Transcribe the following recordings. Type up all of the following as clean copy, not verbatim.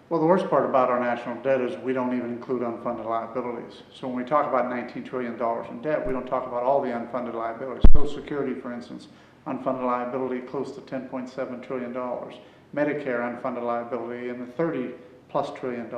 Well, the worst part about our national debt is we don't even include unfunded liabilities. So when we talk about $19 trillion in debt, we don't talk about all the unfunded liabilities. Social Security, for instance, unfunded liability close to $10.7 trillion. Medicare unfunded liability in the $30+ trillion.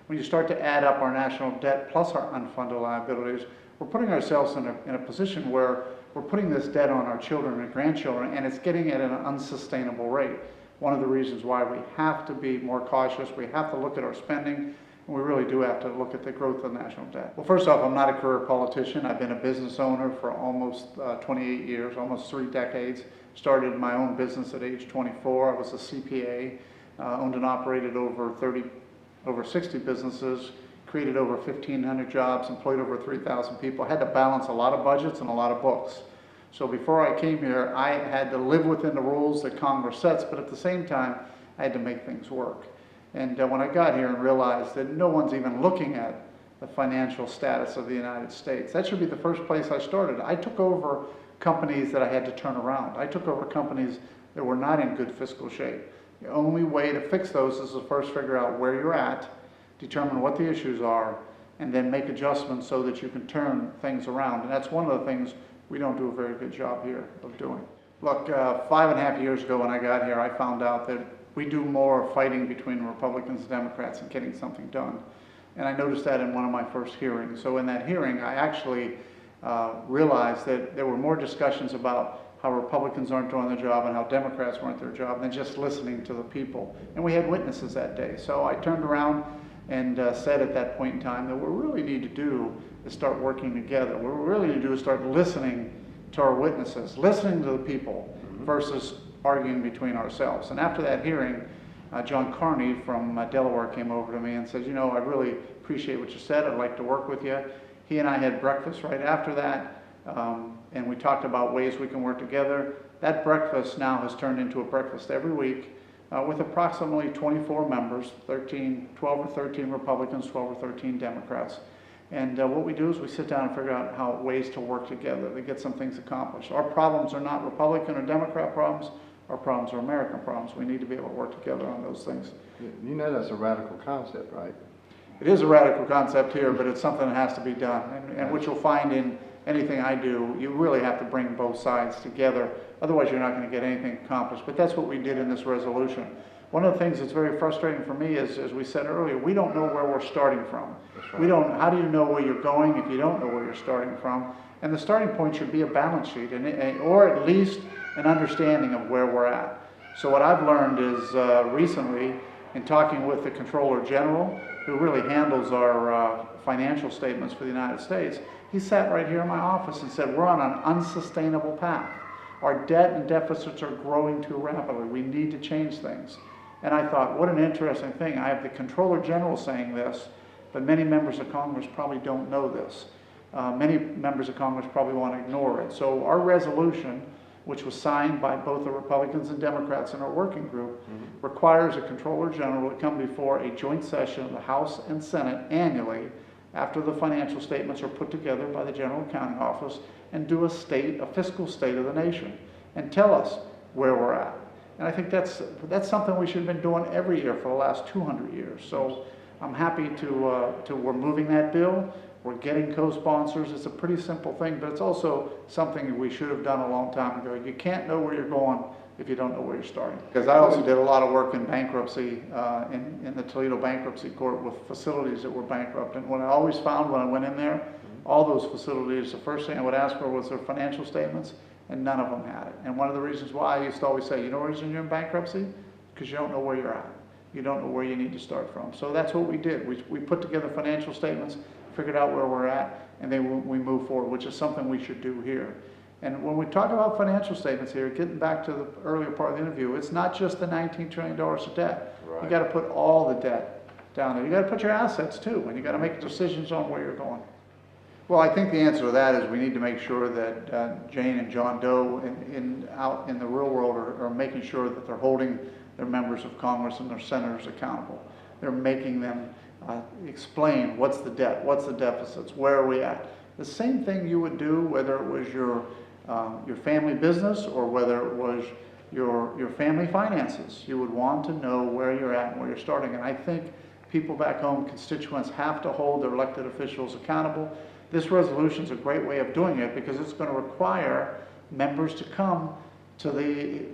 When you start to add up our national debt plus our unfunded liabilities, we're putting ourselves in a position where we're putting this debt on our children and grandchildren, and it's getting at an unsustainable rate. One of the reasons why we have to be more cautious, we have to look at our spending, and we really do have to look at the growth of national debt. Well, first off, I'm not a career politician. I've been a business owner for almost 28 years, almost 3 decades. Started my own business at age 24. I was a CPA, owned and operated over 60 businesses, created over 1,500 jobs, employed over 3,000 people. I had to balance a lot of budgets and a lot of books. So before I came here, I had to live within the rules that Congress sets, but at the same time, I had to make things work. And when I got here and realized that no one's even looking at the financial status of the United States, that should be the first place I started. I took over companies that I had to turn around. I took over companies that were not in good fiscal shape. The only way to fix those is to first figure out where you're at, determine what the issues are, and then make adjustments so that you can turn things around. And that's one of the things we don't do a very good job here of doing. Look, 5.5 years ago when I got here, I found out that we do more fighting between Republicans and Democrats and getting something done. And I noticed that in one of my first hearings. So in that hearing, I actually realized that there were more discussions about how Republicans aren't doing their job and how Democrats weren't their job than just listening to the people. And we had witnesses that day. So I turned around and said at that point in time that what we really need to do is start working together. What we really need to do is start listening to our witnesses, listening to the people versus arguing between ourselves. And after that hearing, John Carney from Delaware came over to me and said, you know, I really appreciate what you said. I'd like to work with you. He and I had breakfast right after that, and we talked about ways we can work together. That breakfast now has turned into a breakfast every week with approximately 24 members, 12 or 13 Republicans, 12 or 13 Democrats. And what we do is we sit down and figure out how ways to work together to get some things accomplished. Our problems are not Republican or Democrat problems. Our problems are American problems. We need to be able to work together on those things. You know that's a radical concept, right? It is a radical concept here, but it's something that has to be done. And what you'll find in anything I do, you really have to bring both sides together. Otherwise, you're not going to get anything accomplished. But that's what we did in this resolution. One of the things that's very frustrating for me is, as we said earlier, we don't know where we're starting from. Right. We don't. How do you know where you're going if you don't know where you're starting from? And the starting point should be a balance sheet, or at least an understanding of where we're at. So what I've learned is recently, in talking with the Comptroller General, who really handles our financial statements for the United States, he sat right here in my office and said, we're on an unsustainable path. Our debt and deficits are growing too rapidly. We need to change things. And I thought, what an interesting thing. I have the Comptroller General saying this, but many members of Congress probably don't know this. Many members of Congress probably want to ignore it. So our resolution, which was signed by both the Republicans and Democrats in our working group, requires a Comptroller General to come before a joint session of the House and Senate annually after the financial statements are put together by the General Accounting Office and do a fiscal state of the nation and tell us where we're at. And I think that's something we should have been doing every year for the last 200 years. So I'm happy we're moving that bill. We're getting co-sponsors. It's a pretty simple thing, but it's also something we should have done a long time ago. You can't know where you're going if you don't know where you're starting. Because I also did a lot of work in bankruptcy, in the Toledo Bankruptcy Court with facilities that were bankrupt. And what I always found when I went in there, all those facilities, the first thing I would ask for was their financial statements, and none of them had it. And one of the reasons why I used to always say, you know the reason you're in bankruptcy? Because you don't know where you're at. You don't know where you need to start from. So that's what we did. We put together financial statements, figured out where we're at, and then we move forward, which is something we should do here. And when we talk about financial statements here, getting back to the earlier part of the interview, it's not just the $19 trillion of debt. Right. You got to put all the debt down there. You got to put your assets too, and you got to make decisions on where you're going. Well, I think the answer to that is we need to make sure that Jane and John Doe out in the real world are making sure that they're holding their members of Congress and their senators accountable. They're making them explain what's the debt, what's the deficits, where are we at. The same thing you would do whether it was your family business or whether it was your family finances. You would want to know where you're at and where you're starting. And I think people back home, constituents, have to hold their elected officials accountable. This resolution is a great way of doing it because it's going to require members to come to the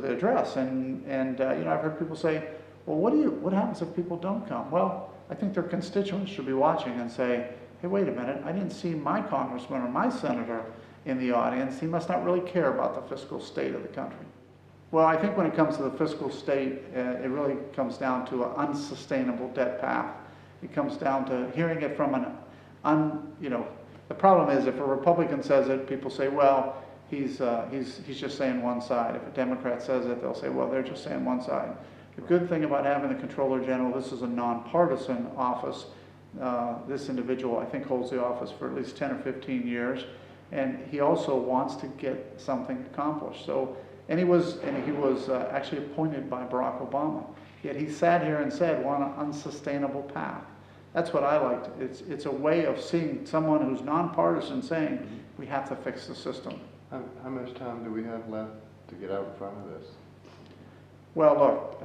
address. And you know, I've heard people say, well, what happens if people don't come? Well, I think their constituents should be watching and say, hey, wait a minute, I didn't see my congressman or my senator in the audience. He must not really care about the fiscal state of the country. Well, I think when it comes to the fiscal state, it really comes down to an unsustainable debt path. It comes down to hearing it from you know, the problem is if a Republican says it, people say, well, he's just saying one side. If a Democrat says it, they'll say, well, they're just saying one side. The good thing about having the Comptroller General, this is a nonpartisan office. This individual, I think, holds the office for at least 10 or 15 years, and he also wants to get something accomplished. So, and he was actually appointed by Barack Obama. Yet he sat here and said, we're on an unsustainable path. That's what I liked. It's a way of seeing someone who's nonpartisan saying, we have to fix the system. How much time do we have left to get out in front of this? Well, look,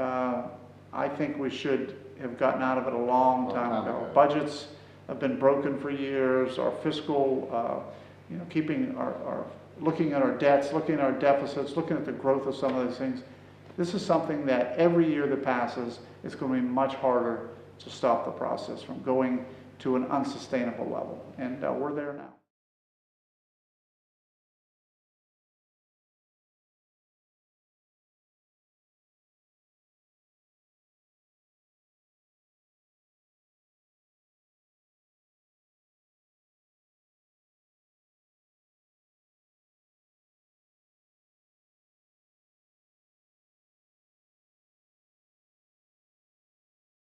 I think we should have gotten out of it a long time ago. Budgets have been broken for years. Our fiscal, you know, keeping looking at our debts, looking at our deficits, looking at the growth of some of these things. This is something that every year that passes, it's going to be much harder to stop the process from going to an unsustainable level. And we're there now.